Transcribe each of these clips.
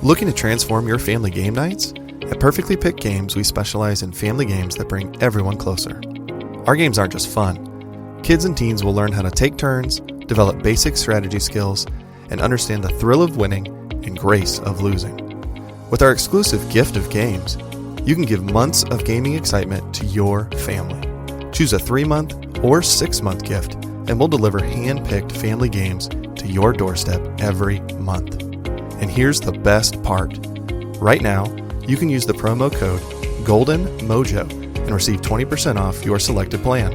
Looking to transform your family game nights? At Perfectly Picked Games, we specialize in family games that bring everyone closer. Our games aren't just fun. Kids and teens will learn how to take turns, develop basic strategy skills, and understand the thrill of winning and grace of losing. With our exclusive gift of games, you can give months of gaming excitement to your family. Choose a 3-month or 6-month gift, and we'll deliver hand-picked family games to your doorstep every month. And here's the best part. Right now, you can use the promo code GOLDENMOJO and receive 20% off your selected plan.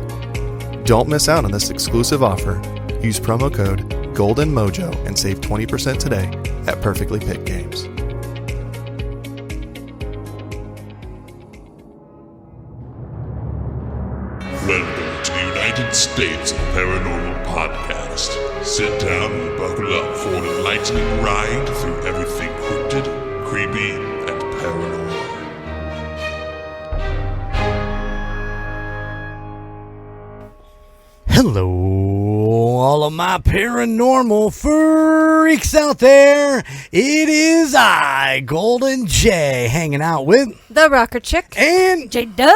Don't miss out on this exclusive offer. Use promo code GOLDENMOJO and save 20% today at Perfectly Picked Games. Welcome to the United States of Paranormal Podcast. Sit down and buckle up for an enlightening ride through everything cryptid, creepy, and paranormal. Hello, all of my paranormal freaks out there. It is I, Golden J, hanging out with the Rocker Chic and J-Dub.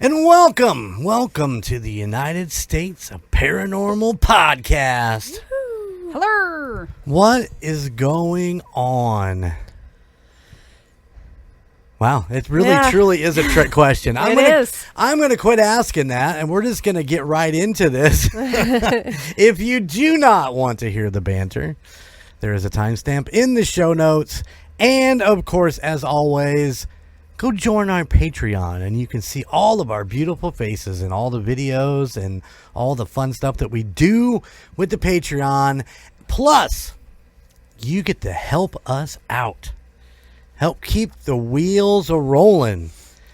And welcome to the United States of Paranormal Podcast. Woo-hoo. Hello. What is going on? Wow, it really truly is a trick question. I'm going to quit asking that, and we're just going to get right into this. If you do not want to hear the banter, there is a timestamp in the show notes. And, of course, as always, go join our Patreon, and you can see all of our beautiful faces and all the videos and all the fun stuff that we do with the Patreon. Plus, you get to help us out. Help keep the wheels a-rolling.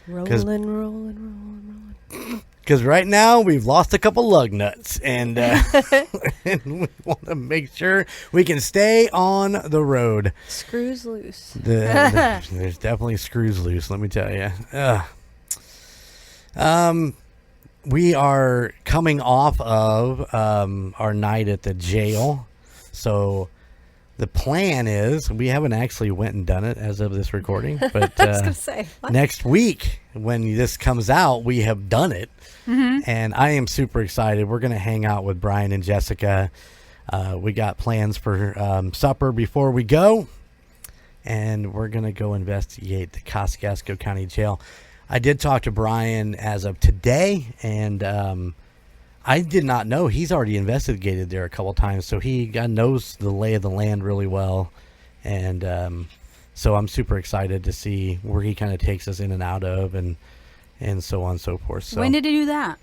Rolling. Because right now, we've lost a couple lug nuts. And, and we want to make sure we can stay on the road. Screws loose. There's definitely screws loose, let me tell you. We are coming off of our night at the jail. So the plan is, we haven't actually went and done it as of this recording, but I was gonna say, next week when this comes out, we have done it. Mm-hmm. And I am super excited. We're going to hang out with Brian and Jessica. We got plans for supper before we go, and we're going to go investigate the Kosciuszko County Jail. I did talk to Brian as of today, and I did not know he's already investigated there a couple times, so he knows the lay of the land really well, and so I'm super excited to see where he kind of takes us in and out of, and so on and so forth. So when did he do that?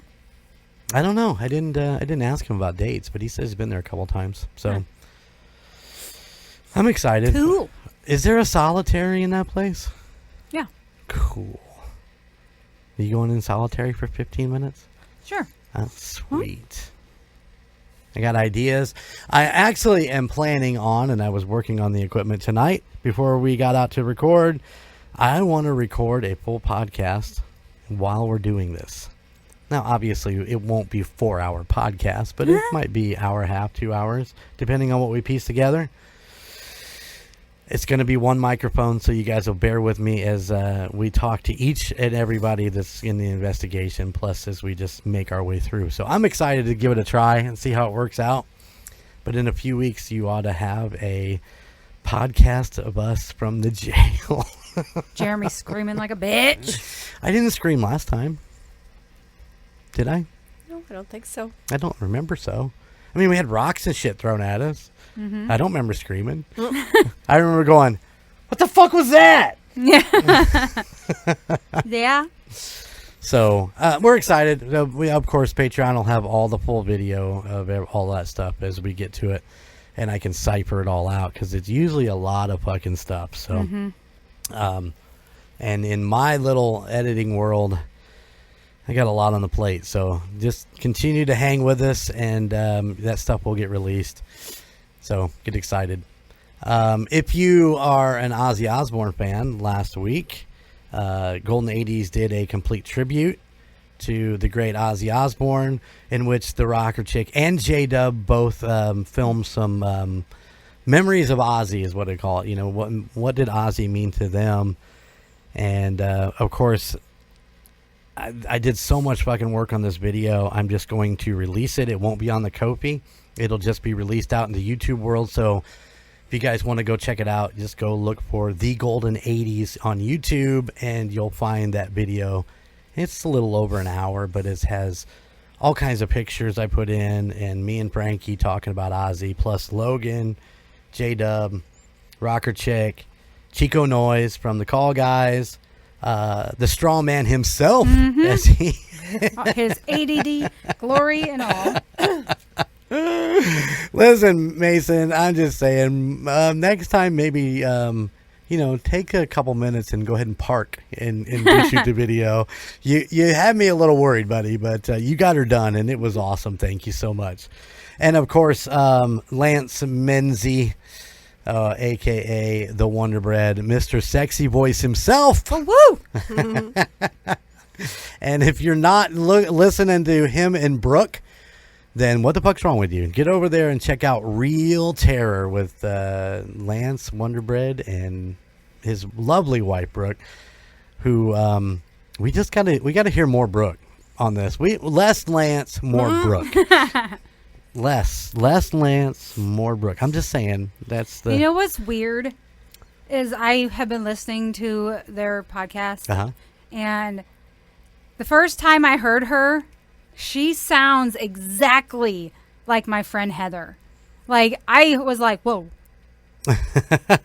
I don't know. I didn't ask him about dates, but he says he's been there a couple times, so I'm excited. Cool. Is there a solitary in that place? Yeah. Cool. Are you going in solitary for 15 minutes? Sure. That's sweet. I got ideas. I actually am planning on, and I was working on the equipment tonight before we got out to record. I want to record a full podcast while we're doing this. Now, obviously, it won't be a 4-hour podcast, but it might be hour and a half, 2 hours, depending on what we piece together. It's going to be one microphone, so you guys will bear with me as we talk to each and everybody that's in the investigation, plus as we just make our way through. So I'm excited to give it a try and see how it works out. But in a few weeks, you ought to have a podcast of us from the jail. Jeremy screaming like a bitch. I didn't scream last time. Did I? No, I don't think so. I don't remember so. I mean, we had rocks and shit thrown at us. Mm-hmm. I don't remember screaming. I remember going, what the fuck was that? Yeah. So we're excited. We, of course, Patreon will have all the full video of all that stuff as we get to it. And I can cipher it all out because it's usually a lot of fucking stuff. So, and in my little editing world, I got a lot on the plate. So just continue to hang with us, and that stuff will get released. So get excited. If you are an Ozzy Osbourne fan, last week, Golden 80s did a complete tribute to the great Ozzy Osbourne, in which the Rocker Chic and J-Dub both filmed some memories of Ozzy is what they call it. You know, what did Ozzy mean to them? And of course, I did so much fucking work on this video. I'm just going to release it. It won't be on the Ko-fi. It'll just be released out in the YouTube world. So if you guys want to go check it out, just go look for The Golden 80s on YouTube, and you'll find that video. It's a little over an hour, but it has all kinds of pictures I put in, and me and Frankie talking about Ozzy, plus Logan, J-Dub, Rocker Chic, Chico Noise from the Call Guys, the straw man himself, as he His ADD, glory, and all. Listen, Mason, I'm just saying, next time maybe, take a couple minutes and go ahead and park and shoot the video. You had me a little worried, buddy, but you got her done, and it was awesome. Thank you so much. And, of course, Lance Menzie, a.k.a. the Wonder Bread, Mr. Sexy Voice himself. Oh, woo! And if you're not listening to him and Brooke, then what the fuck's wrong with you? Get over there and check out Real Terror with Lance Wonderbread and his lovely wife Brooke, who we gotta hear more Brooke on this. Less Lance, more Brooke. Less Lance, more Brooke. I'm just saying that's the. You know what's weird is I have been listening to their podcast, and the first time I heard her, she sounds exactly like my friend Heather. Like, I was like, whoa. And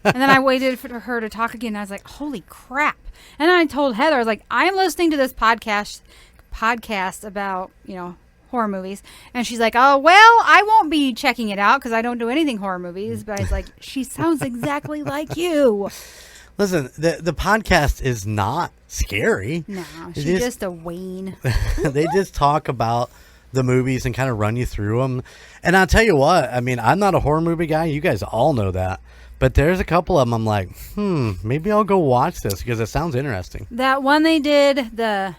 then I waited for her to talk again. And I was like, holy crap. And then I told Heather, I was like, I'm listening to this podcast about, horror movies. And she's like, oh, well, I won't be checking it out because I don't do anything horror movies. But I was like, she sounds exactly like you. Listen, the podcast is not scary. No, she's just a Wayne. They just talk about the movies and kind of run you through them. And I'll tell you what, I mean, I'm not a horror movie guy. You guys all know that. But there's a couple of them I'm like, maybe I'll go watch this because it sounds interesting. That one they did, the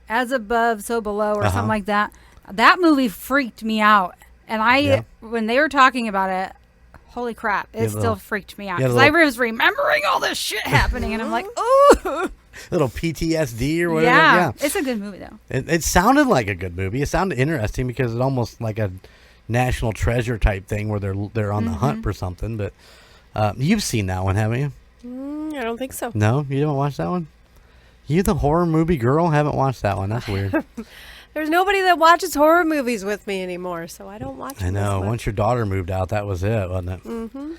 As Above, So Below, or something like that. That movie freaked me out. And when they were talking about it, holy crap, it still freaked me out. Because I was remembering all this shit happening, and I'm like, ooh. Little PTSD or whatever. Yeah, it's a good movie, though. It sounded like a good movie. It sounded interesting because it's almost like a national treasure type thing where they're on the hunt for something. But you've seen that one, haven't you? I don't think so. No? You haven't watched that one? You, the horror movie girl, haven't watched that one. That's weird. There's nobody that watches horror movies with me anymore, so I don't watch them. I know. Once your daughter moved out, that was it, wasn't it? Mm-hmm.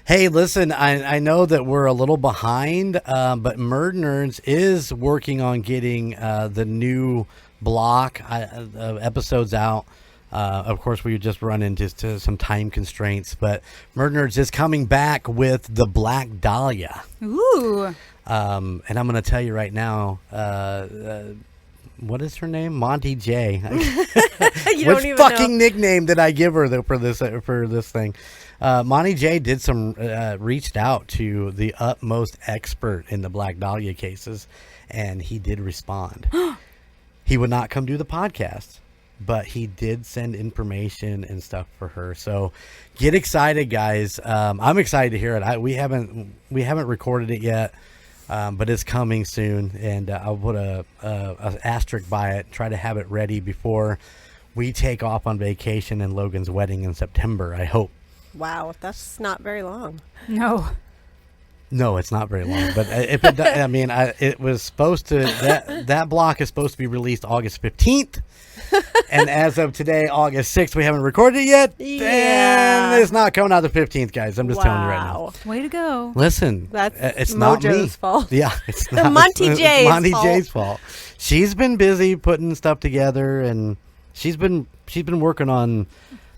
Hey, listen, I know that we're a little behind, but Murd Nerds is working on getting the new block of episodes out. Of course, we just run into some time constraints, but Murd Nerds is coming back with the Black Dahlia. Ooh. And I'm going to tell you right now, what is her name? Monty J. Which fucking nickname did I give her for this thing? Monty J did reached out to the utmost expert in the Black Dahlia cases, and he did respond. He would not come do the podcast, but he did send information and stuff for her. So get excited, guys. I'm excited to hear it. We haven't recorded it yet. But it's coming soon, and I'll put a asterisk by it, try to have it ready before we take off on vacation and Logan's wedding in September, I hope. Wow, that's not very long. No, it's not very long, but it was supposed to, that block is supposed to be released August 15th. And as of today, August 6th, we haven't recorded it yet. Yeah. And it's not coming out the 15th, guys. I'm just telling you right now. Way to go. Listen, it's not me. Mojo's fault. Yeah, it's not. Monty J's fault. She's been busy putting stuff together, and she's been working on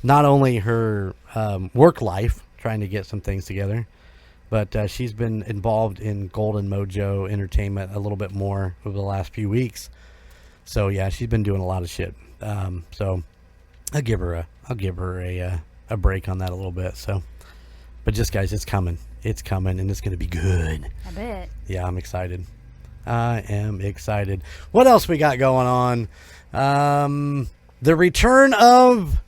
not only her work life, trying to get some things together, but she's been involved in Golden Mojo Entertainment a little bit more over the last few weeks. So yeah, she's been doing a lot of shit. So I'll give her a break on that a little bit. So, but just guys, it's coming, and it's gonna be good. I bet. Yeah, I'm excited. I am excited. What else we got going on? The return of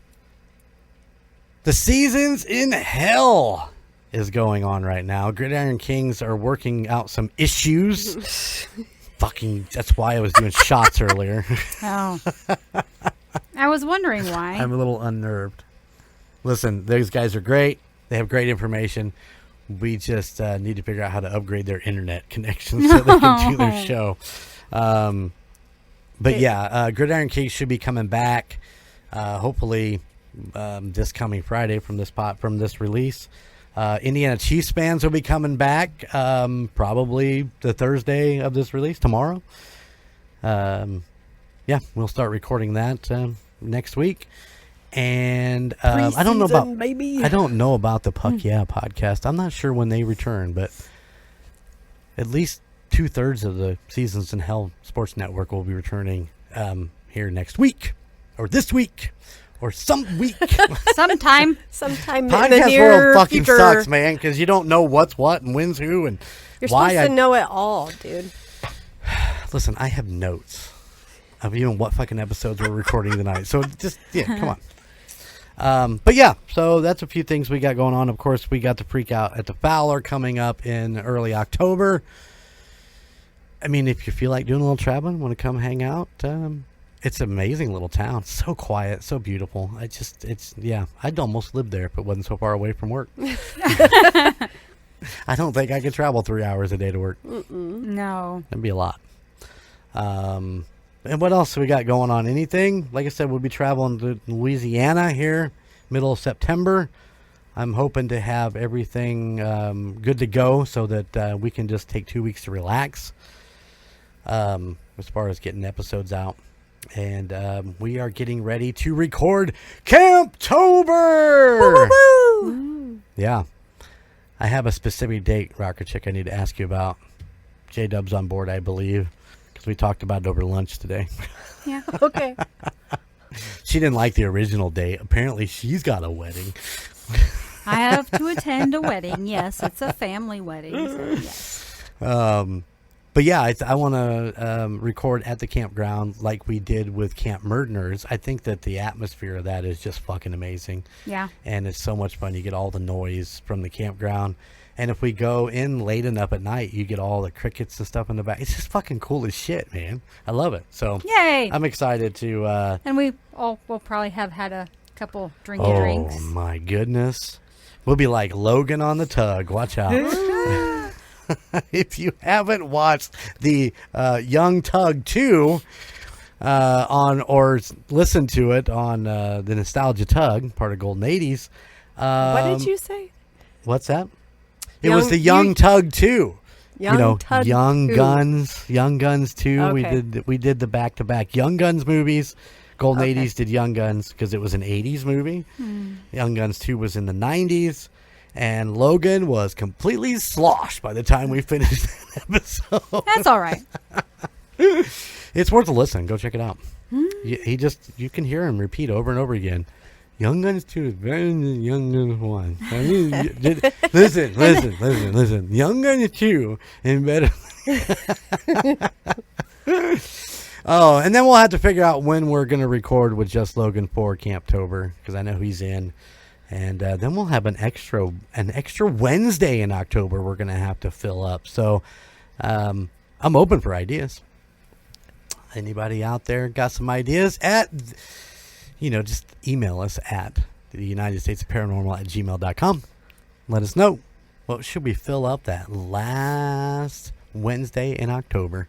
the Seasons in Hell. is going on right now. Gridiron Kings are working out some issues. Fucking, that's why I was doing shots earlier. Oh. I was wondering why. I'm a little unnerved. Listen, those guys are great. They have great information. We just need to figure out how to upgrade their internet connection so they can do their show. But yeah, Gridiron Kings should be coming back. Hopefully this coming Friday from this release. Indiana Chiefs bands will be coming back probably the Thursday of this release, tomorrow. Yeah, we'll start recording that next week. And I don't know about the Puck Yeah podcast. I'm not sure when they return, but at least 2/3 of the Seasons in Hell Sports Network will be returning here next week, or this week, or some week. Sometime in the Podcast near world fucking future. sucks, man, because you don't know what's what and when's who and You're why. supposed to know it all, dude. Listen, I have notes of even what fucking episodes we're recording tonight. So just, yeah, come on. But yeah, so that's a few things we got going on. Of course, we got the Freak Out at the Fowler coming up in early October. I mean, if you feel like doing a little traveling, want to come hang out, it's an amazing little town. So quiet, so beautiful. I'd almost live there if it wasn't so far away from work. I don't think I could travel 3 hours a day to work. No. That'd be a lot. And what else we got going on? Anything? Like I said, we'll be traveling to Louisiana here, middle of September. I'm hoping to have everything good to go so that we can just take 2 weeks to relax as far as getting episodes out. And we are getting ready to record Camptober! Woo-hoo-hoo! Yeah. I have a specific date, Rocker Chic, I need to ask you about. J-Dub's on board, I believe. Because we talked about it over lunch today. Yeah. Okay. She didn't like the original date. Apparently, she's got a wedding. I have to attend a wedding. Yes, it's a family wedding. So yes. But yeah, I want to record at the campground like we did with Camp Murdeners. I think that the atmosphere of that is just fucking amazing. Yeah. And it's so much fun. You get all the noise from the campground. And if we go in late enough at night, you get all the crickets and stuff in the back. It's just fucking cool as shit, man. I love it. So Yay. I'm excited to... And we'll probably have had a couple drinks. Oh, my goodness. We'll be like Logan on the tug. Watch out. If you haven't watched the Young Tug 2 or listened to it on the Nostalgia Tug, part of Golden 80s. What did you say? What's that? It was the Young Tug 2. Tug Young 2. Guns. Young Guns 2. Okay. We did the back-to-back Young Guns movies. Golden 80s did Young Guns because it was an 80s movie. Young Guns 2 was in the 90s. And Logan was completely sloshed by the time we finished that episode. That's all right. It's worth a listen. Go check it out. You can hear him repeat over and over again. Young Guns 2 is better than Young Guns 1. I mean, listen. Young Guns 2 is better. Oh, and then we'll have to figure out when we're going to record with just Logan for Camptober, because I know he's in. And then we'll have an extra Wednesday in October we're going to have to fill up. So I'm open for ideas. Anybody out there got some ideas? Just email us at the United States Paranormal at gmail.com. Let us know. What should we fill up that last Wednesday in October?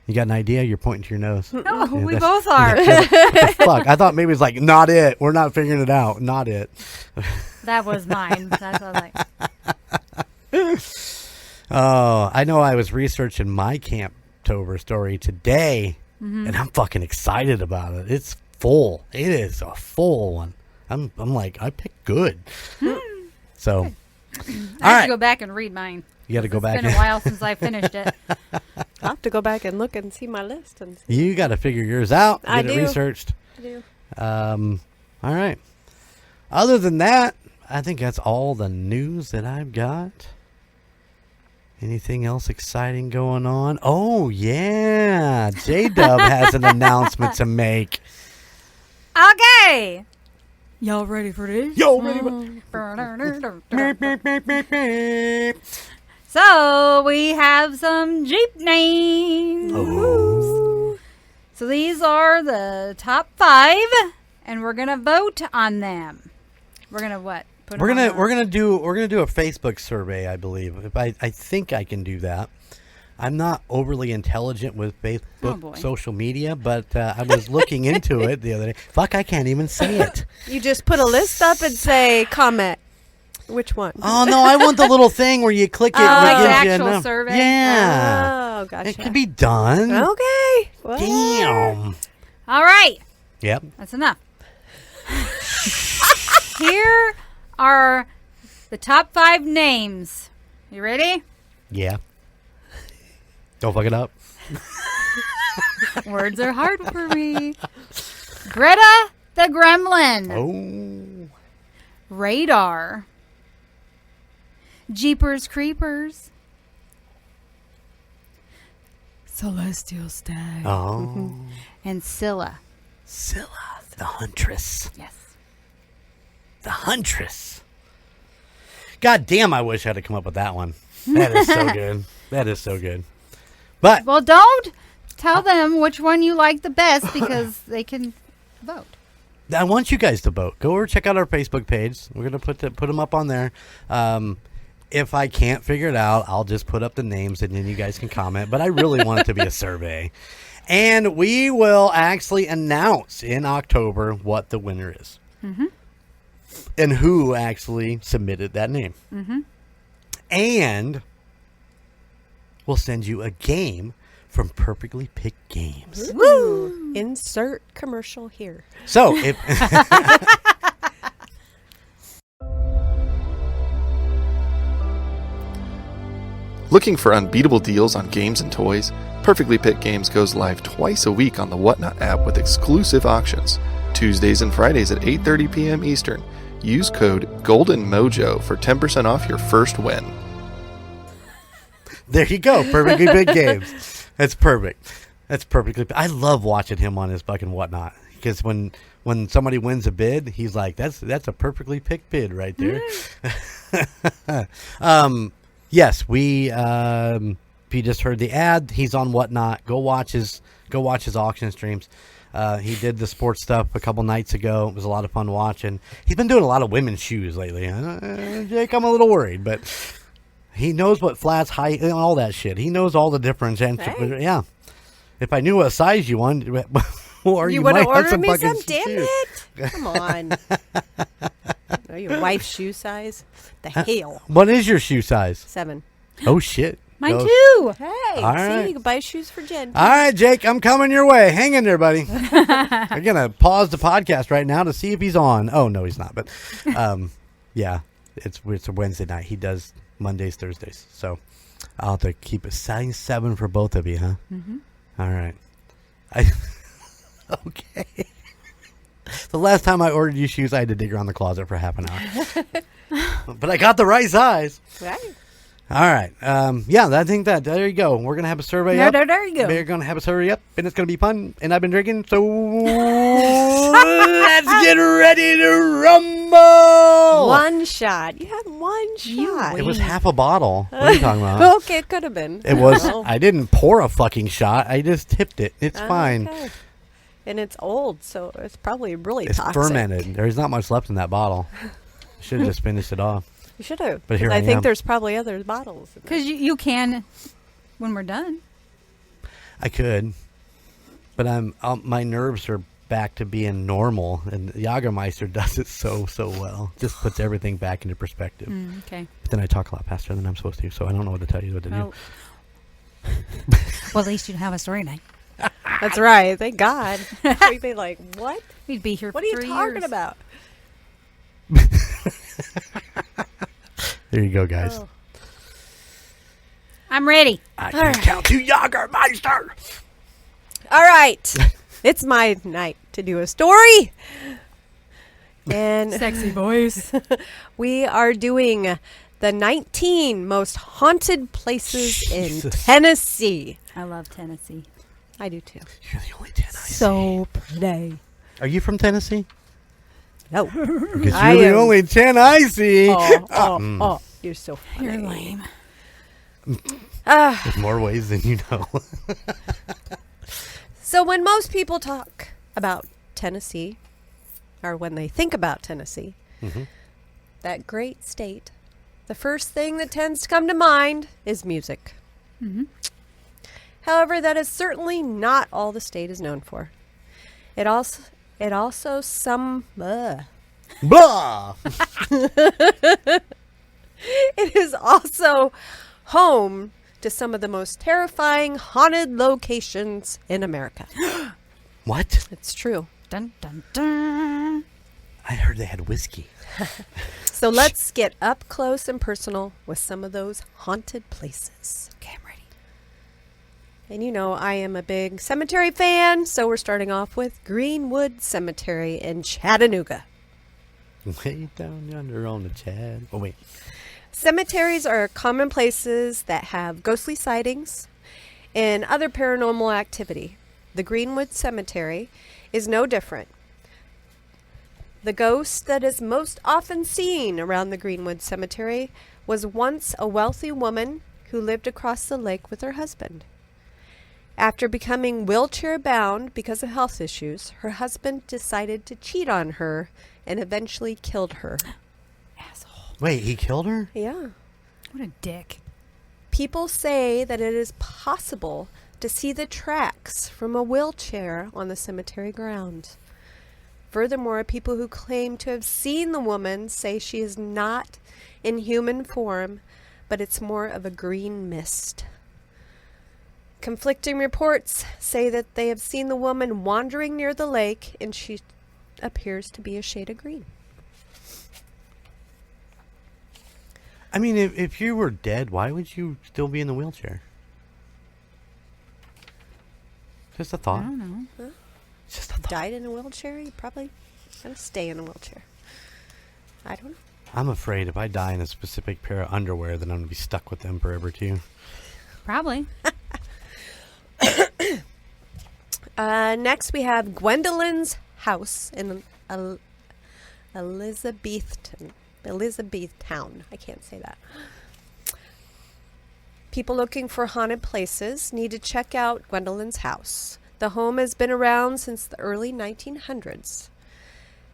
You got an idea? You're pointing to your nose. No, we both are. What the fuck? I thought maybe it's like, not it. We're not figuring it out. Not it. That was mine. That's what I like. Oh, I know I was researching my Camptober story today, and I'm fucking excited about it. It's full. It is a full one. I'm like, I picked good. So, I have to go back and read mine. You got to go back. It's been a while since I finished it. I'll have to go back and look and see my list. And see. You got to figure yours out. Get it researched. I do. All right. Other than that, I think that's all the news that I've got. Anything else exciting going on? Oh, yeah. J-Dub has an announcement to make. Okay. Y'all ready for this? Yo, ready So we have some Jeep names. Oh. So these are the top 5, and we're gonna vote on them. We're gonna what? Put We're them on gonna do a Facebook survey, I believe. I think I can do that. I'm not overly intelligent with Facebook social media, but I was looking into it the other day. Fuck, I can't even say it. You just put a list up and say comment. Which one? Oh no, I want the little thing where you click it. like and it the gives you a actual number. survey? Yeah. Oh, gotcha. It can be done. Okay. Well, Damn. All right, Yep. that's enough. Here are the top 5 names. You ready? Yeah. Don't fuck it up. Words are hard for me. Greta the Gremlin. Oh. Radar. Jeepers Creepers. Celestial Stag. Oh. And Scylla. Scylla, the Huntress. Yes. The Huntress. God damn, I wish I had to come up with that one. That is so good. That is so good. But Well, don't tell them which one you like the best because they can vote. I want you guys to vote. Go over, check out our Facebook page. We're going to put them up on there. If I can't figure it out, I'll just put up the names and then you guys can comment. But I really want it to be a survey. And we will actually announce in October what the winner is. Mm-hmm. And who actually submitted that name. Mm-hmm. And we'll send you a game from Perfectly Picked Games. woo! Insert commercial here. So, if... Looking for unbeatable deals on games and toys? Perfectly Picked Games goes live twice a week on the Whatnot app with exclusive auctions. Tuesdays and Fridays at 8:30 p.m. Eastern. Use code GOLDENMOJO for 10% off your first win. There you go. Perfectly Picked Games. That's perfect. That's perfectly... I love watching him on his fucking Whatnot. Because when somebody wins a bid, he's like, that's a perfectly picked bid right there. Yes, we... if you just heard the ad, he's on Whatnot. Go watch his auction streams. He did the sports stuff a couple nights ago. It was a lot of fun watching. He's been doing a lot of women's shoes lately. Jake, I'm a little worried, but he knows what flats, height, and all that shit. He knows all the difference. And Hey. yeah, if I knew what size you wanted, or You might would have have ordered some me fucking some? Damn shoes. it. Come on. Know your wife's shoe size? The hell. What is your shoe size? 7. Oh shit. Mine Go. too. Hey, All see, right. you can buy shoes for Jen. All right, Jake, I'm coming your way. Hang in there, buddy. I'm going to pause the podcast right now to see if he's on. Oh, no, he's not. But, yeah, it's a Wednesday night. He does Mondays, Thursdays. So I'll have to keep a size 7 for both of you, huh? Mm-hmm. All right. Okay. The last time I ordered you shoes, I had to dig around the closet for half an hour. But I got the right size. Right. All right. Yeah, I think that there you go. We're going to have a survey up. There you go. We're going to have a survey up, and it's going to be fun. And I've been drinking, so let's get ready to rumble. One shot. You had one shot. It was half a bottle. What are you talking about? Okay, it could have been. It was. Oh. I didn't pour a fucking shot. I just tipped it. It's fine. Okay. And it's old, so it's probably really It's toxic. fermented. There's not much left in that bottle. Should have just finished it off. You should have. But here I I think am. there's probably other bottles. in there. Because you can when we're done. I could, but my nerves are back to being normal, and Jagermeister does it so well. Just puts everything back into perspective. Okay. But then I talk a lot faster than I'm supposed to, so I don't know what to tell you what to do. Oh. Well, at least you'd have a story night. That's right. Thank God. We'd be like, what? We'd be here What for are you 3 talking years. about? There you go, guys. Oh. I'm ready. I can count to Jagermeister. All right. It's my night to do a story. And Sexy voice. we are doing the 19 most haunted places in Jesus. Tennessee. I love Tennessee. I do too. You're the only 10 I see. So pretty. Are you from Tennessee? No. Because I you're the am- only 10 I see. Oh, you're so funny. You're lame. There's more ways than you know. So when most people talk about Tennessee, or when they think about Tennessee, that great state, the first thing that tends to come to mind is music. However, that is certainly not all the state is known for. It also some Blah! It is also home to some of the most terrifying haunted locations in America. What? It's true. Dun dun dun. I heard they had whiskey. So let's get up close and personal with some of those haunted places. Okay, I'm ready. And you know, I am a big cemetery fan, so we're starting off with Greenwood Cemetery in Chattanooga. Way down yonder on the Chad. Oh, wait. Cemeteries are common places that have ghostly sightings and other paranormal activity. The Greenwood Cemetery is no different. The ghost that is most often seen around the Greenwood Cemetery was once a wealthy woman who lived across the lake with her husband. After becoming wheelchair-bound because of health issues, her husband decided to cheat on her and eventually killed her. Asshole. Wait, he killed her? Yeah. What a dick. People say that it is possible to see the tracks from a wheelchair on the cemetery grounds. Furthermore, people who claim to have seen the woman say she is not in human form, but it's more of a green mist. Conflicting reports say that they have seen the woman wandering near the lake, and she appears to be a shade of green. I mean, if you were dead, why would you still be in the wheelchair? Just a I thought. don't know. Just a thought. Died in a wheelchair, you probably gonna stay in a wheelchair. I don't know. I'm afraid if I die in a specific pair of underwear, then I'm going to be stuck with them forever, too. Probably. Next, we have Gwendolyn's house in Elizabethtown. I can't say that. People looking for haunted places need to check out Gwendolyn's house. The home has been around since the early 1900s.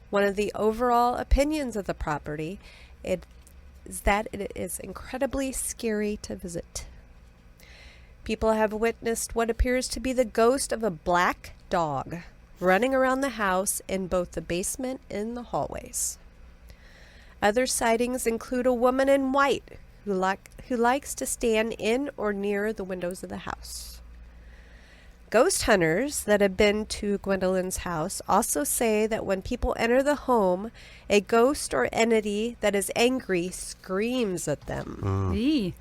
One of the overall opinions of the property is that it is incredibly scary to visit. People have witnessed what appears to be the ghost of a black dog running around the house in both the basement and the hallways. Other sightings include a woman in white who likes to stand in or near the windows of the house. Ghost hunters that have been to Gwendolyn's house also say that when people enter the home, a ghost or entity that is angry screams at them. Eee.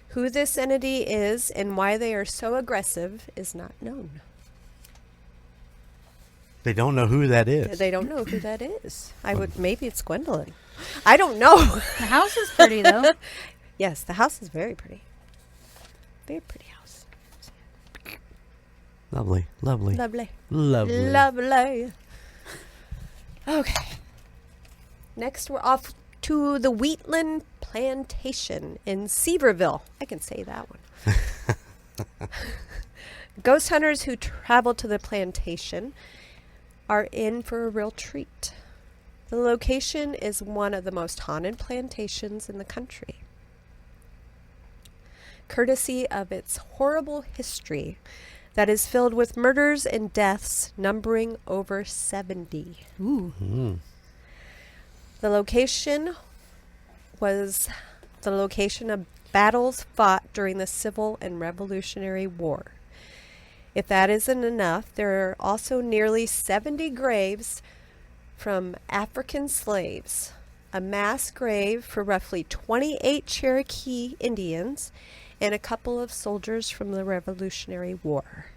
Who this entity is and why they are so aggressive is not known. They don't know who that is. They don't know who that is. Maybe it's Gwendolyn. I don't know. The house is pretty, though. Yes, the house is very pretty. Very pretty house. Lovely, lovely, Lovely. lovely. Lovely. Okay. Next, we're off to the Wheatland Plantation in Seaverville. I can say that one. Ghost hunters who travel to the plantation are in for a real treat. The location is one of the most haunted plantations in the country. Courtesy of its horrible history that is filled with murders and deaths numbering over 70. Ooh. The location was the location of battles fought during the Civil and Revolutionary War. If that isn't enough, there are also nearly 70 graves from African slaves, a mass grave for roughly 28 Cherokee Indians, and a couple of soldiers from the Revolutionary War.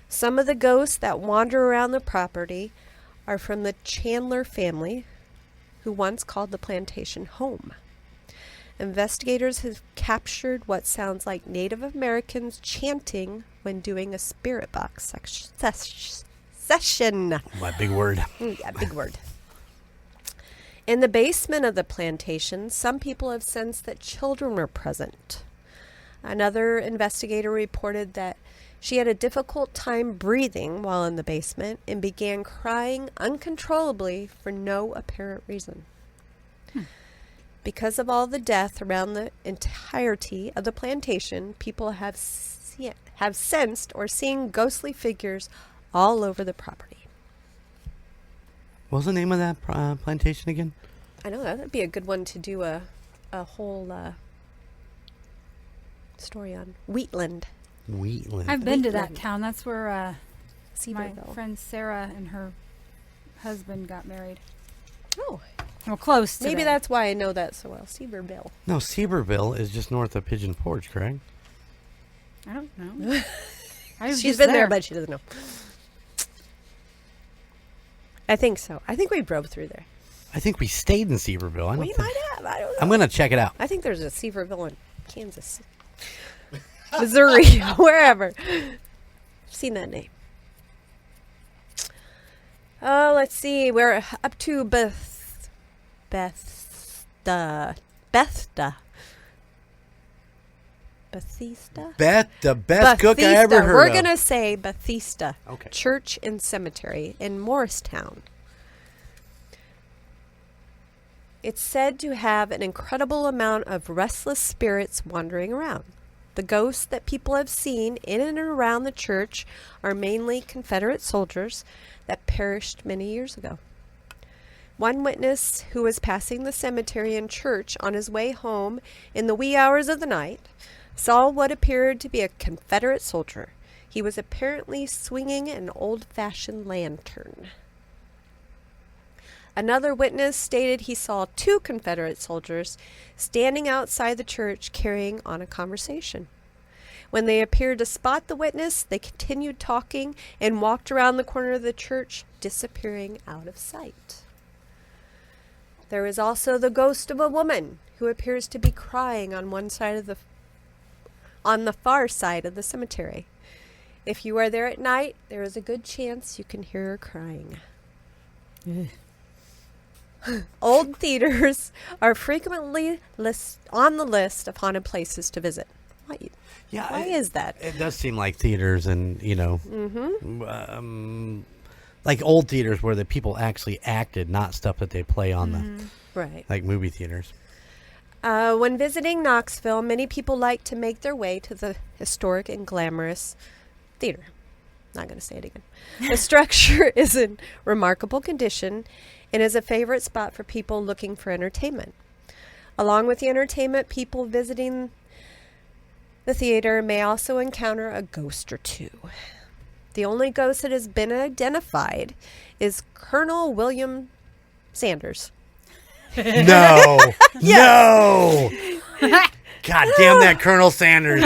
Some of the ghosts that wander around the property are from the Chandler family, who once called the plantation home. Investigators have captured what sounds like Native Americans chanting when doing a spirit box possession. My big word. Yeah, big word. In the basement of the plantation, some people have sensed that children were present. Another investigator reported that she had a difficult time breathing while in the basement and began crying uncontrollably for no apparent reason. Because of all the death around the entirety of the plantation, people have sensed or seen ghostly figures all over the property. What was the name of that plantation again? I know that would be a good one to do a whole story on. Wheatland. Wheatland. I've been to that Wheatland. town. That's where my Seaverville. friend Sarah and her husband got married. Oh, Well, close to maybe there. that's why I know that so well. Seaverville. No, Seaverville is just north of Pigeon Forge, correct? I don't know. I was She's just been there, but she doesn't know. I think so. I think we drove through there. I think we stayed in Seaverville. We might have. I don't know. I'm going to check it out. I think there's a Seaverville in Kansas, Missouri, wherever. I've seen that name. Oh, let's see. We're up to Bethesda. The best cook I ever heard We're of. going to say Bethesda Okay. Church and Cemetery in Morristown. It's said to have an incredible amount of restless spirits wandering around. The ghosts that people have seen in and around the church are mainly Confederate soldiers that perished many years ago. One witness who was passing the cemetery and church on his way home in the wee hours of the night saw what appeared to be a Confederate soldier. He was apparently swinging an old-fashioned lantern. Another witness stated he saw two Confederate soldiers standing outside the church carrying on a conversation. When they appeared to spot the witness, they continued talking and walked around the corner of the church, disappearing out of sight. There is also the ghost of a woman who appears to be crying on the far side of the cemetery. If you are there at night, there is a good chance you can hear her crying. Old theaters are frequently on the list of haunted places to visit. Why is that? It does seem like theaters and, like old theaters where the people actually acted, not stuff that they play on the, Right. like movie theaters. When visiting Knoxville, many people like to make their way to the historic and glamorous theater. Not going to say it again. The structure is in remarkable condition and is a favorite spot for people looking for entertainment. Along with the entertainment, people visiting the theater may also encounter a ghost or two. The only ghost that has been identified is Colonel William Sanders. No. No. God damn that Colonel Sanders.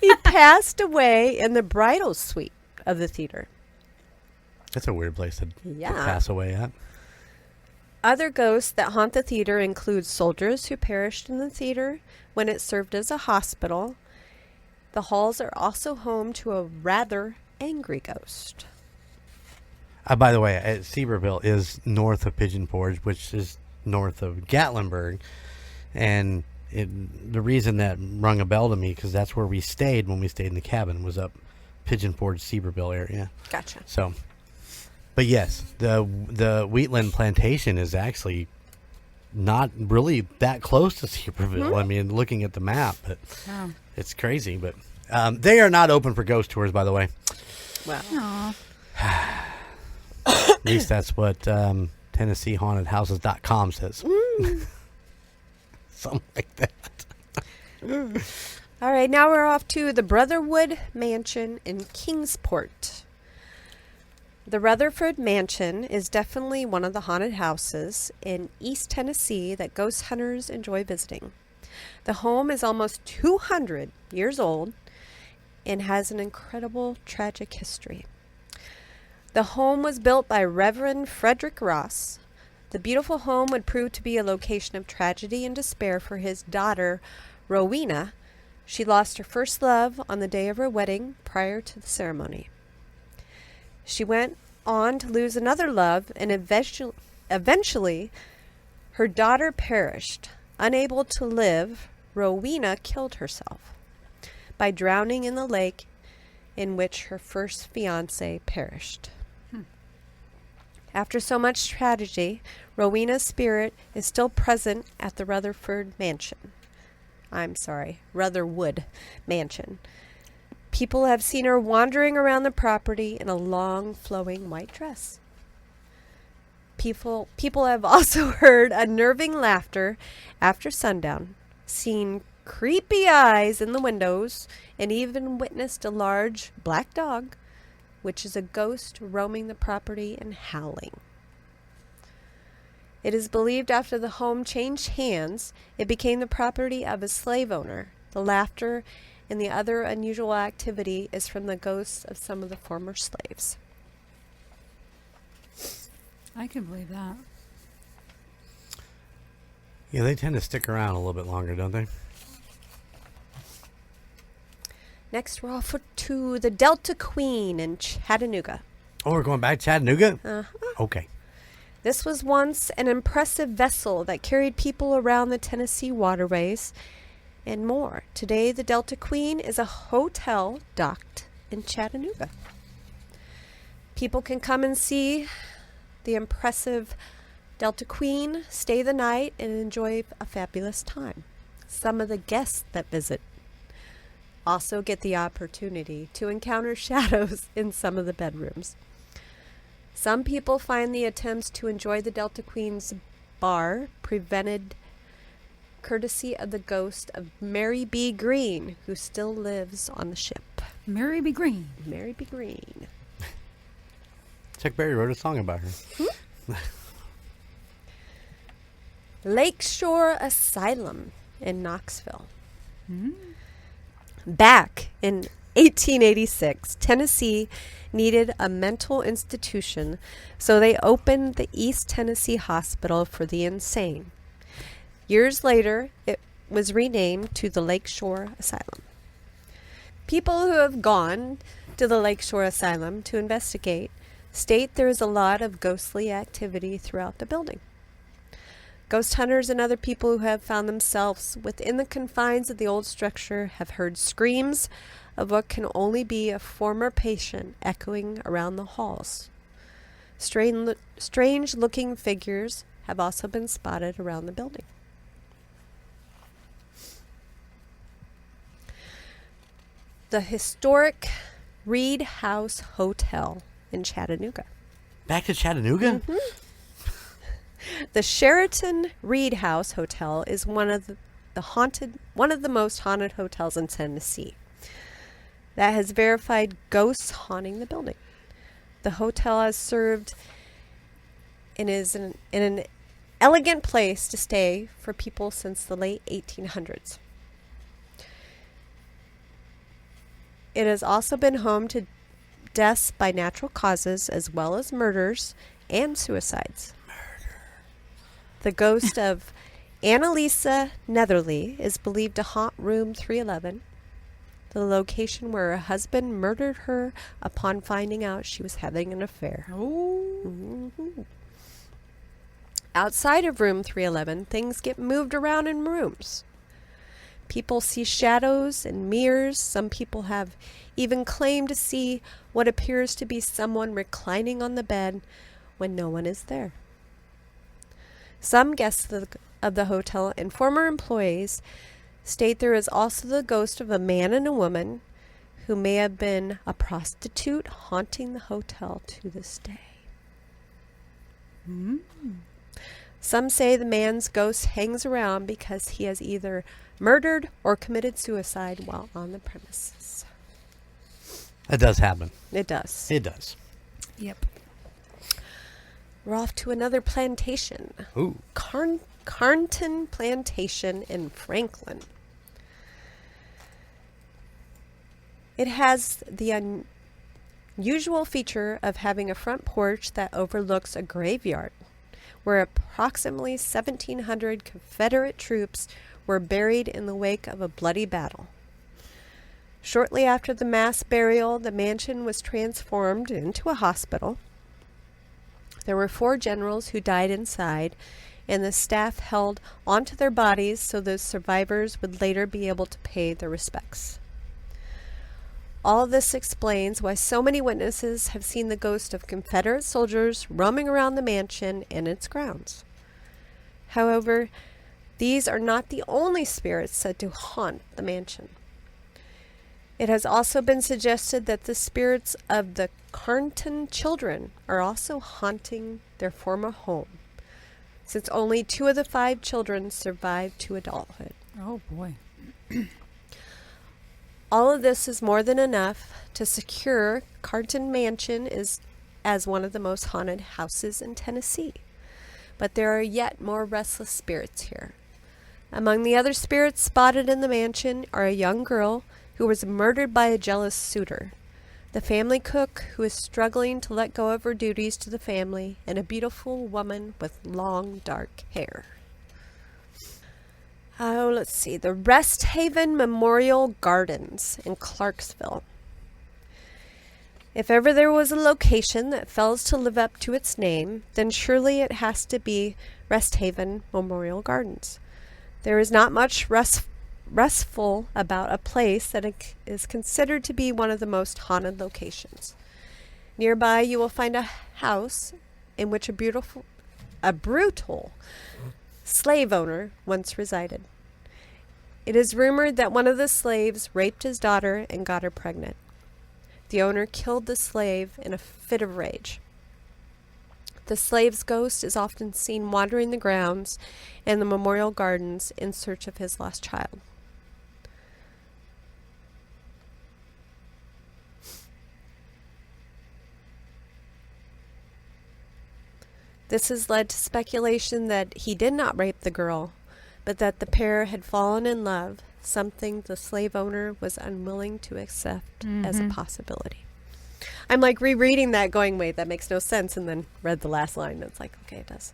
He passed away in the bridal suite of the theater. That's a weird place to Yeah. pass away at. Other ghosts that haunt the theater include soldiers who perished in the theater when it served as a hospital. The halls are also home to a rather angry ghost. By the way, Seaverville is north of Pigeon Forge, which is north of Gatlinburg. And the reason that rung a bell to me, because that's where we stayed when we stayed in the cabin, was up Pigeon Forge, Seaverville area. Gotcha. So, but yes, the Wheatland plantation is actually not really that close to Seaverville. I mean, looking at the map, but it's crazy. But they are not open for ghost tours, by the way. Wow. At least that's what TennesseeHauntedHouses.com says. Something like that. All right, now we're off to the Brotherwood Mansion in Kingsport. The Rutherford Mansion is definitely one of the haunted houses in East Tennessee that ghost hunters enjoy visiting. The home is almost 200 years old and has an incredible tragic history. The home was built by Reverend Frederick Ross. The beautiful home would prove to be a location of tragedy and despair for his daughter, Rowena. She lost her first love on the day of her wedding prior to the ceremony. She went on to lose another love, and eventually her daughter perished. Unable to live, Rowena killed herself by drowning in the lake in which her first fiancé perished. After so much tragedy, Rowena's spirit is still present at the Rutherwood Mansion. People have seen her wandering around the property in a long, flowing white dress. People have also heard unnerving laughter after sundown, seen creepy eyes in the windows, and even witnessed a large black dog, which is a ghost roaming the property and howling. It is believed after the home changed hands, it became the property of a slave owner. The laughter and the other unusual activity is from the ghosts of some of the former slaves. I can believe that. Yeah, they tend to stick around a little bit longer, don't they? Next, we're off to the Delta Queen in Chattanooga. Oh, we're going back to Chattanooga? Uh-huh. Okay. This was once an impressive vessel that carried people around the Tennessee waterways and more. Today, the Delta Queen is a hotel docked in Chattanooga. People can come and see the impressive Delta Queen, stay the night, and enjoy a fabulous time. Some of the guests that visit also get the opportunity to encounter shadows in some of the bedrooms. Some people find the attempts to enjoy the Delta Queen's bar prevented courtesy of the ghost of Mary B. Green, who still lives on the ship. Mary B. Green. Mary B. Green. Chuck Berry wrote a song about her. Lakeshore Asylum in Knoxville. Back in 1886, Tennessee needed a mental institution, so they opened the East Tennessee Hospital for the Insane. Years later, it was renamed to the Lakeshore Asylum. People who have gone to the Lakeshore Asylum to investigate state there is a lot of ghostly activity throughout the building. Ghost hunters and other people who have found themselves within the confines of the old structure have heard screams of what can only be a former patient echoing around the halls. Strange-looking figures have also been spotted around the building. The historic Reed House Hotel in Chattanooga. Back to Chattanooga? Mm-hmm. The Sheraton Reed House Hotel is one of the most haunted hotels in Tennessee that has verified ghosts haunting the building. The hotel has served and is in an elegant place to stay for people since the late 1800s. It has also been home to deaths by natural causes as well as murders and suicides. The ghost of Annalisa Netherly is believed to haunt room 311, the location where her husband murdered her upon finding out she was having an affair. Mm-hmm. Outside of room 311, things get moved around in rooms. People see shadows and mirrors. Some people have even claimed to see what appears to be someone reclining on the bed when no one is there. Some guests of the hotel and former employees state there is also the ghost of a man and a woman who may have been a prostitute haunting the hotel to this day. Some say the man's ghost hangs around because he has either murdered or committed suicide while on the premises. That does happen. It does. It does. Yep. We're off to another plantation. Ooh. Carnton Plantation in Franklin. It has the unusual feature of having a front porch that overlooks a graveyard where approximately 1,700 Confederate troops were buried in the wake of a bloody battle. Shortly after the mass burial, the mansion was transformed into a hospital. There were 4 generals who died inside, and the staff held onto their bodies so those survivors would later be able to pay their respects. All this explains why so many witnesses have seen the ghost of Confederate soldiers roaming around the mansion and its grounds. However, these are not the only spirits said to haunt the mansion. It has also been suggested that the spirits of the Carnton children are also haunting their former home, since only 2 of the 5 children survived to adulthood. Oh, boy. All of this is more than enough to secure Carnton Mansion as one of the most haunted houses in Tennessee. But there are yet more restless spirits here. Among the other spirits spotted in the mansion are a young girl who was murdered by a jealous suitor, the family cook who is struggling to let go of her duties to the family, and a beautiful woman with long, dark hair. Oh, let's see. The Rest Haven Memorial Gardens in Clarksville. If ever there was a location that fails to live up to its name, then surely it has to be Rest Haven Memorial Gardens. There is not much restful about a place that is considered to be one of the most haunted locations. Nearby, you will find a house in which a brutal slave owner once resided. It is rumored that one of the slaves raped his daughter and got her pregnant. The owner killed the slave in a fit of rage. The slave's ghost is often seen wandering the grounds and the memorial gardens in search of his lost child. This has led to speculation that he did not rape the girl, but that the pair had fallen in love, something the slave owner was unwilling to accept as a possibility. I'm like rereading that going, wait, that makes no sense, and then read the last line, and it's like, okay, it does.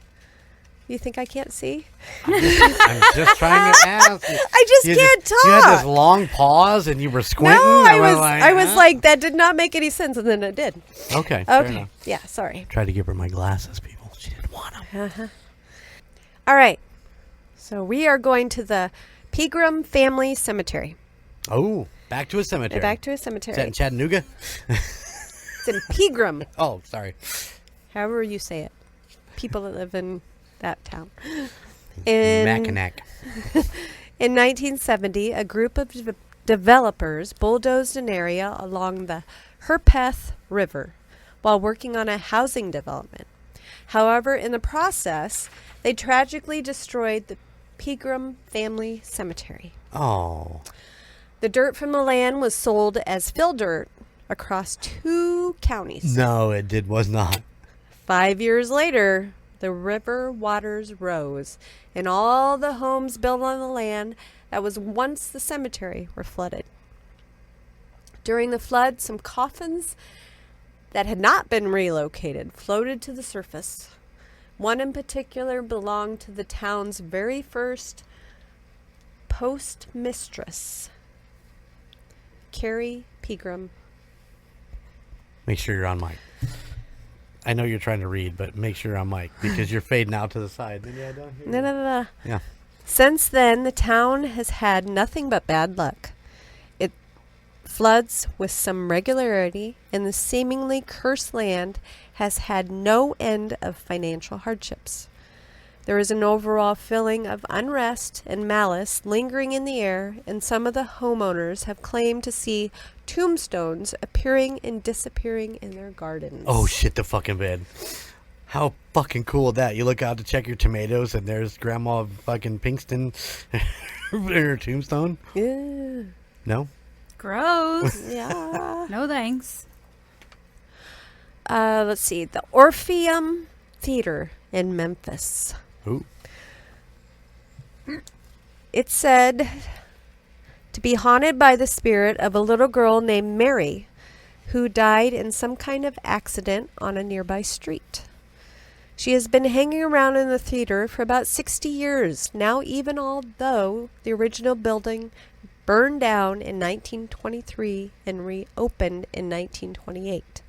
You think I can't see? I'm just trying to ask. I just can't talk. You had this long pause, and you were squinting. No, I was huh? like, that did not make any sense, and then it did. Okay, fair enough. Yeah, sorry. Tried to give her my glasses, people. She didn't want them. All right. So we are going to the Pegram Family Cemetery. Oh, back to a cemetery. Back to a cemetery. Is that in Chattanooga? It's in Pegram. Oh, sorry. However you say it. People that live in that town. In Mackinac. In 1970, a group of developers bulldozed an area along the Herpeth River while working on a housing development. However, in the process, they tragically destroyed the Pegram Family Cemetery. Oh. The dirt from the land was sold as fill dirt across 2 counties. No, it was not. 5 years later, the river waters rose, and all the homes built on the land that was once the cemetery were flooded. During the flood, some coffins that had not been relocated floated to the surface. One in particular belonged to the town's very first postmistress, Carrie Pegram. Make sure you're on mic. I know you're trying to read, but make sure you're on mic because you're fading out to the side. Yeah, down here. No. Yeah. Since then, the town has had nothing but bad luck. It floods with some regularity, and the seemingly cursed land has had no end of financial hardships. There is an overall feeling of unrest and malice lingering in the air, and some of the homeowners have claimed to see tombstones appearing and disappearing in their gardens. Oh, shit the fucking bed. How fucking cool is that? You look out to check your tomatoes, and there's Grandma fucking Pinkston in her tombstone? Yeah. No? Gross. Yeah. No thanks. Let's see. The Orpheum Theater in Memphis. Ooh. It's said to be haunted by the spirit of a little girl named Mary who died in some kind of accident on a nearby street. She has been hanging around in the theater for about 60 years now, even although the original building burned down in 1923 and reopened in 1928.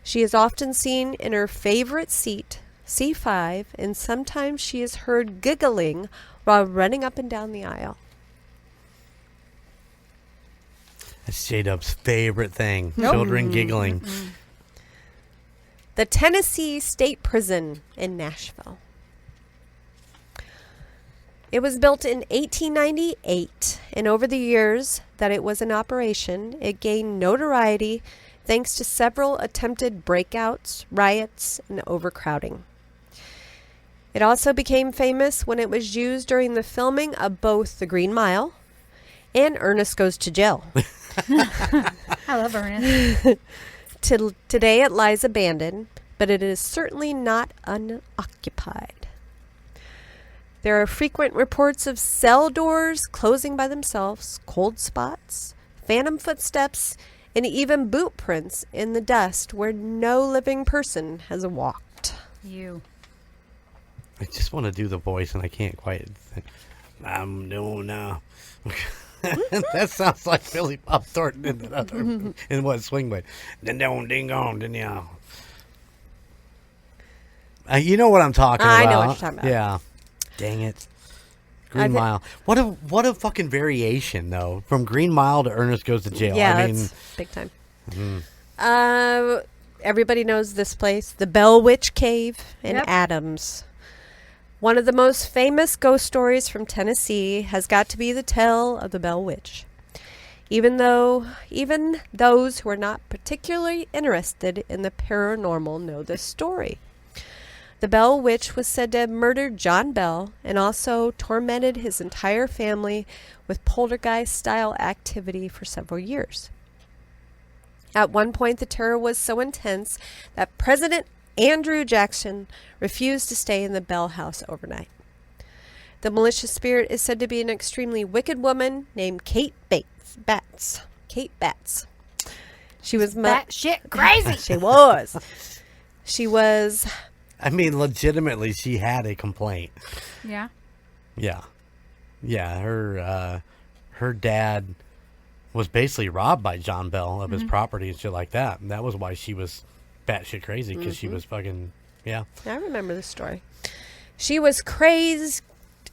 She is often seen in her favorite seat, C5, and sometimes she is heard giggling while running up and down the aisle. That's J-Dub's favorite thing. Children giggling. The Tennessee State Prison in Nashville. It was built in 1898, and over the years that it was in operation, it gained notoriety thanks to several attempted breakouts, riots, and overcrowding. It also became famous when it was used during the filming of both The Green Mile and Ernest Goes to Jail. I love Ernest. Today it lies abandoned, but it is certainly not unoccupied. There are frequent reports of cell doors closing by themselves, cold spots, phantom footsteps, and even boot prints in the dust where no living person has walked. You. I just want to do the voice, and I can't quite. I'm doing now. That sounds like Billy Bob Thornton in the other in what Swing Blade. Ding dong, ding dong, ding dong. You know what I'm talking about. I know what you're talking about. Yeah. Dang it. Green Mile. What a fucking variation though. From Green Mile to Ernest Goes to Jail. Yeah, I mean, that's big time. Everybody knows this place, the Bell Witch Cave in Yep. Adams. One of the most famous ghost stories from Tennessee has got to be the tale of the Bell Witch. Even those who are not particularly interested in the paranormal know this story. The Bell Witch was said to have murdered John Bell and also tormented his entire family with poltergeist-style activity for several years. At one point, the terror was so intense that President Andrew Jackson refused to stay in the Bell house overnight. The malicious spirit is said to be an extremely wicked woman named Kate Batts. Kate Batts. She was That shit crazy. She was. I mean, legitimately, she had a complaint. Yeah. Yeah. Her dad was basically robbed by John Bell of his property and shit like that. And that was why she was batshit crazy, because she was fucking, yeah. I remember this story. She was crazed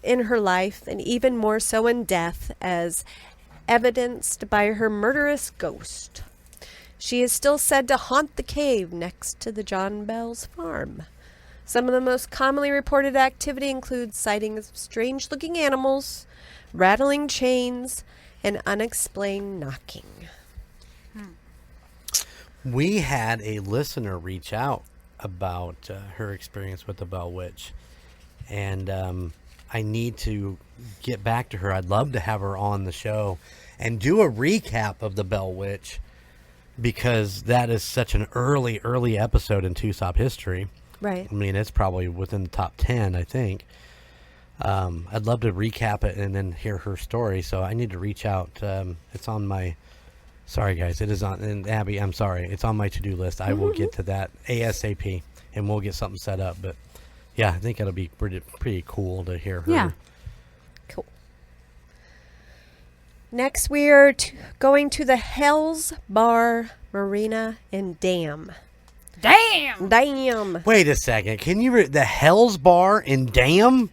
in her life and even more so in death, as evidenced by her murderous ghost. She is still said to haunt the cave next to the John Bell's farm. Some of the most commonly reported activity includes sightings of strange-looking animals, rattling chains, and unexplained knocking. We had a listener reach out about her experience with the Bell Witch, and I need to get back to her. I'd love to have her on the show and do a recap of the Bell Witch, because that is such an early episode in Tucson history. Right. I mean, it's probably within the top 10, I think. I'd love to recap it and then hear her story, so I need to reach out. It's on my... Sorry, guys. It is on... And Abby, I'm sorry. It's on my to-do list. I will get to that ASAP, and we'll get something set up. But, yeah, I think it'll be pretty cool to hear her. Yeah. Cool. Next, we are going to the Hell's Bar, Marina, and Dam. Damn. Wait a second. Can you... the Hell's Bar in Dam?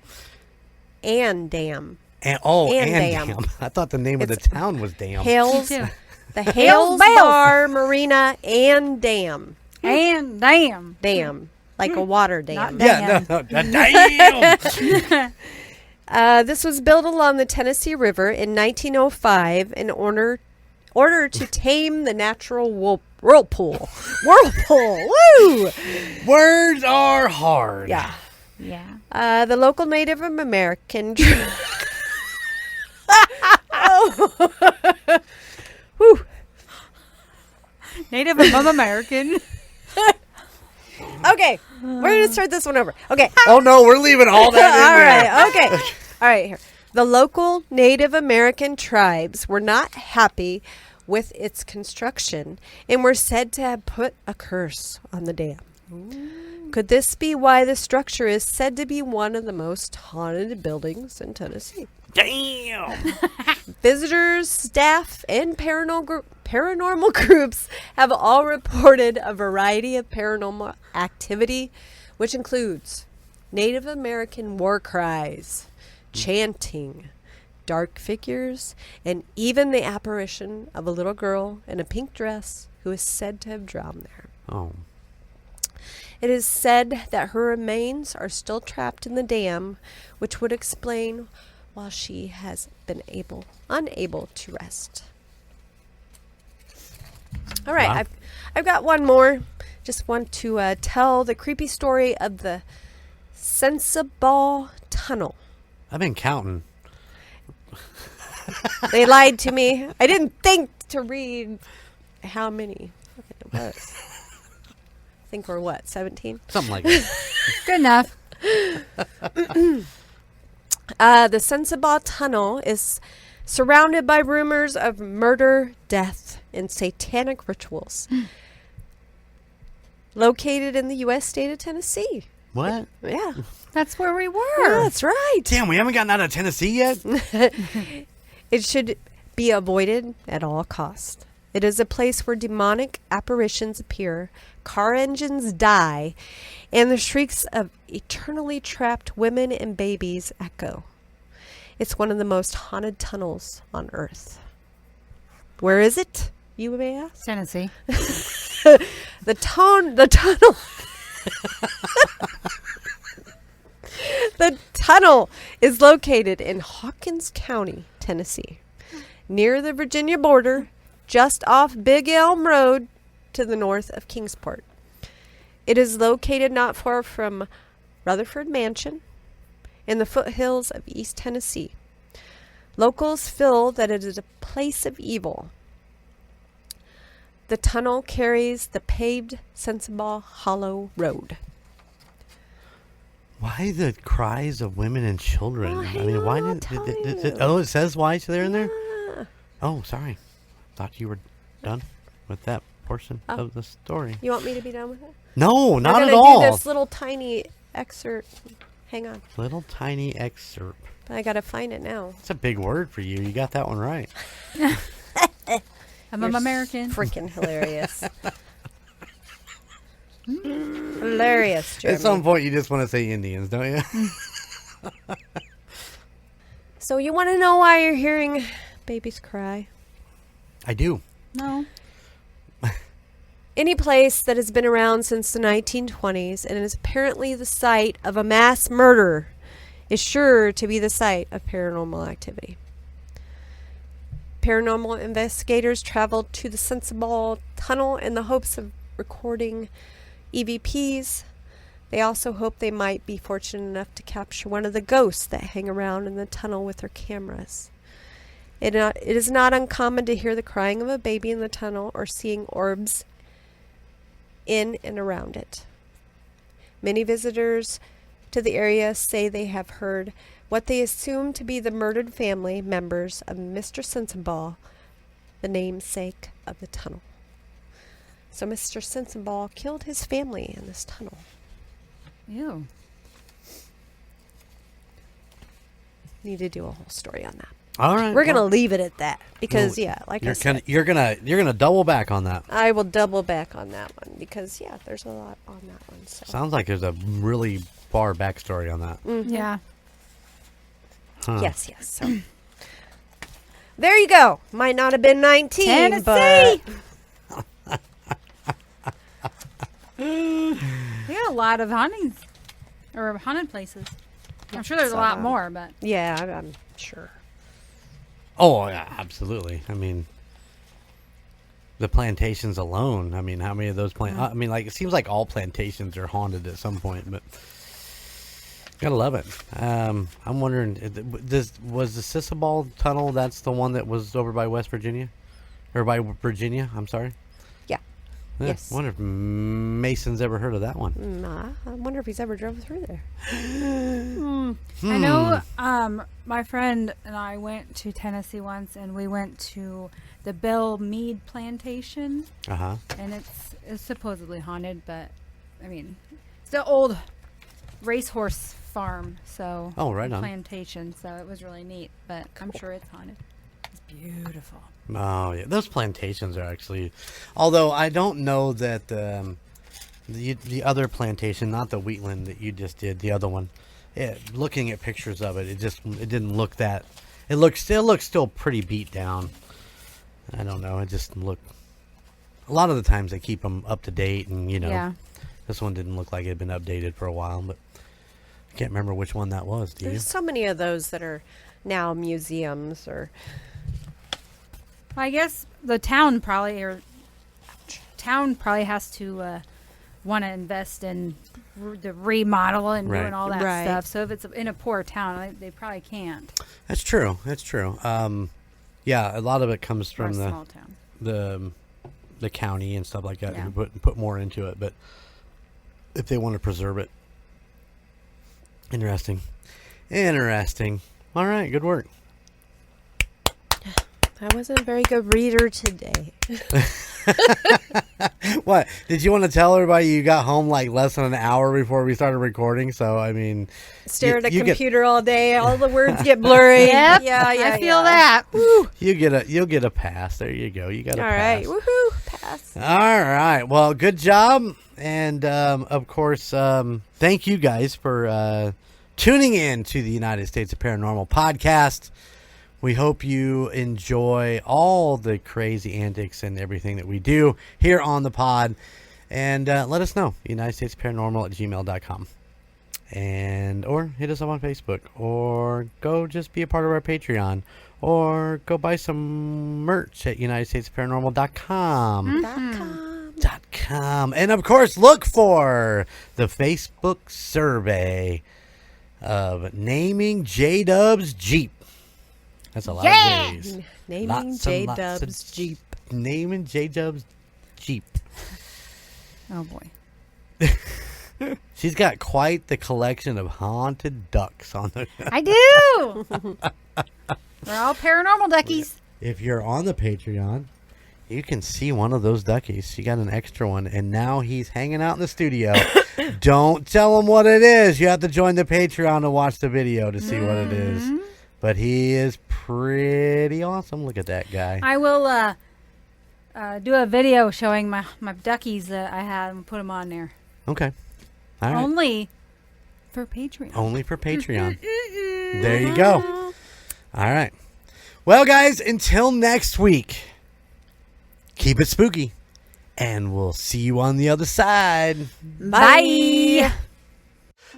And Dam. And Dam. Dam. I thought the name of the town was Dam. Hell's... Me too. The Hell's Bar, Marina, and Dam. And damn. Dam. Like a water dam. Not Yeah, no, damn. This was built along the Tennessee River in 1905 in order to tame the natural whirlpool. Woo! Words are hard. Yeah. Yeah. The local Native American... Whew. Native American. Okay, we're going to start this one over. Okay. Oh, no, we're leaving all that in there. All right, okay. All right, here. The local Native American tribes were not happy with its construction and were said to have put a curse on the dam. Ooh. Could this be why the structure is said to be one of the most haunted buildings in Tennessee? Damn. Visitors, staff, and paranormal groups have all reported a variety of paranormal activity, which includes Native American war cries, chanting, dark figures, and even the apparition of a little girl in a pink dress who is said to have drowned there. Oh. It is said that her remains are still trapped in the dam, which would explain why she has been unable to rest. All right, Wow. I've got one more. Just want to tell the creepy story of the Sensible Tunnel. I've been counting. They lied to me. I didn't think to read how many it was. I think we're 17? Something like that. Good enough. The Sensible Tunnel is surrounded by rumors of murder, death, and satanic rituals. Located in the U.S. state of Tennessee. What? Yeah. That's where we Yeah, were. that's right. Damn, we haven't gotten out of Tennessee yet? It should be avoided at all costs. It is a place where demonic apparitions appear, car engines die, and the shrieks of eternally trapped women and babies echo. It's one of the most haunted tunnels on Earth. Where is it, you may ask? Tennessee. The tunnel. The tunnel is located in Hawkins County, Tennessee, near the Virginia border, just off Big Elm Road to the north of Kingsport. It is located not far from Rutherford Mansion in the foothills of East Tennessee. Locals feel that it is a place of evil. The tunnel carries the paved Sensible Hollow Road. Why the cries of women and children? Well, I hang mean, on, why I'll did tell it, you. oh, it says why they're in there? Yeah. Oh, sorry. Thought you were done with that portion Oh. of the story. You want me to be done with it? No, not We're at gonna all. do this little tiny excerpt. Hang on. Little tiny excerpt. I gotta find it now. That's a big word for you. You got that one right. I'm an American. Freaking hilarious. Hilarious, Jeremy. At some point, you just want to say Indians, don't you? So you want to know why you're hearing babies cry? I do. No. Any place that has been around since the 1920s and is apparently the site of a mass murder is sure to be the site of paranormal activity. Paranormal investigators traveled to the Sensible Tunnel in the hopes of recording EVPs. They also hope they might be fortunate enough to capture one of the ghosts that hang around in the tunnel with their cameras. It is not uncommon to hear the crying of a baby in the tunnel or seeing orbs in and around it. Many visitors to the area say they have heard what they assume to be the murdered family members of Mr. Sensible, the namesake of the tunnel. So Mr. Sensible killed his family in this tunnel. Ew. Need to do a whole story on that. All right. We're gonna well, leave it at that because well, like I you're said, you're gonna double back on that. I will double back on that one because there's a lot on that one. So. Sounds like there's a really far backstory on that. Mhm. Yeah. Huh. Yes. So there you go. Might not have been 19, Tennessee. but We got a lot of hauntings or haunted places. I'm sure there's a lot more, but yeah, I'm sure. Oh yeah, absolutely. I mean, the plantations alone. I mean, how many of those I mean, like it seems like all plantations are haunted at some point, but gotta love it. I'm wondering, was the Sensible Tunnel? That's the one that was over by West Virginia, or by Virginia? I'm sorry. Yeah. Yes. I wonder if Mason's ever heard of that one. I wonder if he's ever drove through there. I know my friend and I went to Tennessee once, and we went to the Bell Mead Plantation, Uh huh. and it's supposedly haunted, but I mean, it's the old racehorse farm, so Oh, right on. plantation, so it was really neat, but I'm sure it's haunted. It's beautiful. Oh, yeah. Those plantations are actually... Although I don't know that the other plantation, not the Wheatland that you just did, the other one, looking at pictures of it, it didn't look that... It looks still pretty beat down. I don't know. It just looked... A lot of the times they keep them up to date, and, Yeah. This one didn't look like it had been updated for a while, but I can't remember which one that was, do you? There's so many of those that are now museums or... Well, I guess the town probably has to want to invest in the remodel and Right. doing all that Right. stuff. So if it's in a poor town, they probably can't. That's true. Yeah, a lot of it comes For a from small town. the county and stuff like that. Yeah. Who put more into it, but if they want to preserve it, interesting. All right, good work. I wasn't a very good reader today. What did you want to tell everybody? You got home like less than an hour before we started recording, so I mean, Stare at a you computer all day. All the words get blurry. Yep, Yeah, I feel that. Woo. you'll get a pass. There you go. You got a All pass. right. Woohoo. Pass. All right. Well, good job. And, of course, thank you guys for tuning in to the United States of Paranormal podcast. We hope you enjoy all the crazy antics and everything that we do here on the pod. And let us know, UnitedStatesParanormal@gmail.com. Or hit us up on Facebook. Or go just be a part of our Patreon. Or go buy some merch at UnitedStatesParanormal.com. .com. And of course, look for the Facebook survey of naming J-Dub's Jeep. That's a lot of J's. Naming Lots and lots of J-Dub's Jeep. Naming J-Dub's Jeep. Oh boy. She's got quite the collection of haunted ducks on the. I do. They're all paranormal duckies. If you're on the Patreon, you can see one of those duckies. She got an extra one, and now he's hanging out in the studio. Don't tell him what it is. You have to join the Patreon to watch the video to see what it is. But he is pretty awesome. Look at that guy. I will do a video showing my duckies that I had and put them on there. Okay. All right. Only for Patreon. Only for Patreon. There you go. All right. Well, guys, until next week, keep it spooky, and we'll see you on the other side. Bye.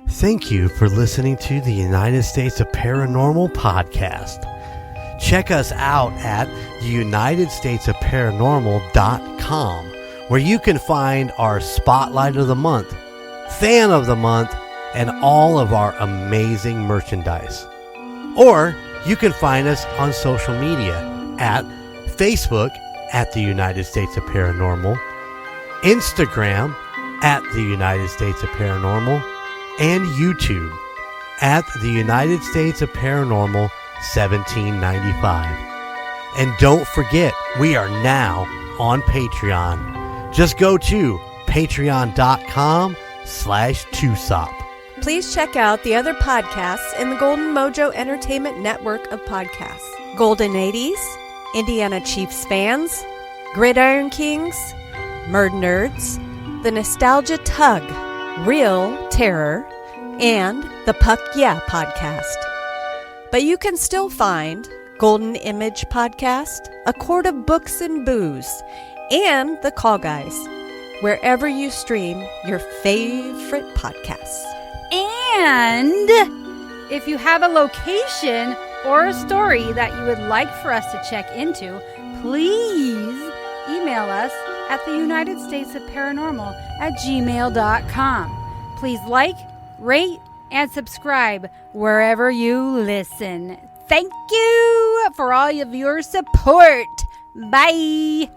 Thank you for listening to the United States of Paranormal podcast. Check us out at UnitedStatesOfParanormal.com, where you can find our Spotlight of the Month, Fan of the Month, and all of our amazing merchandise. Or you can find us on social media at Facebook at the United States of Paranormal, Instagram at the United States of Paranormal, and YouTube at the United States of Paranormal 1795. And don't forget, we are now on Patreon. Just go to patreon.com/2sop. Please check out the other podcasts in the Golden Mojo Entertainment Network of podcasts. Golden 80s, Indiana Chiefs Fans, Gridiron Kings, Murd Nerds, The Nostalgia Tug, Real Terror, and the Puck Yeah podcast. But you can still find Golden Image Podcast, A Quart of Books and Booze, and The Call Guys, wherever you stream your favorite podcasts. And if you have a location or a story that you would like for us to check into, please email us at the United States of Paranormal @gmail.com. Please like, rate, and subscribe wherever you listen. Thank you for all of your support. Bye.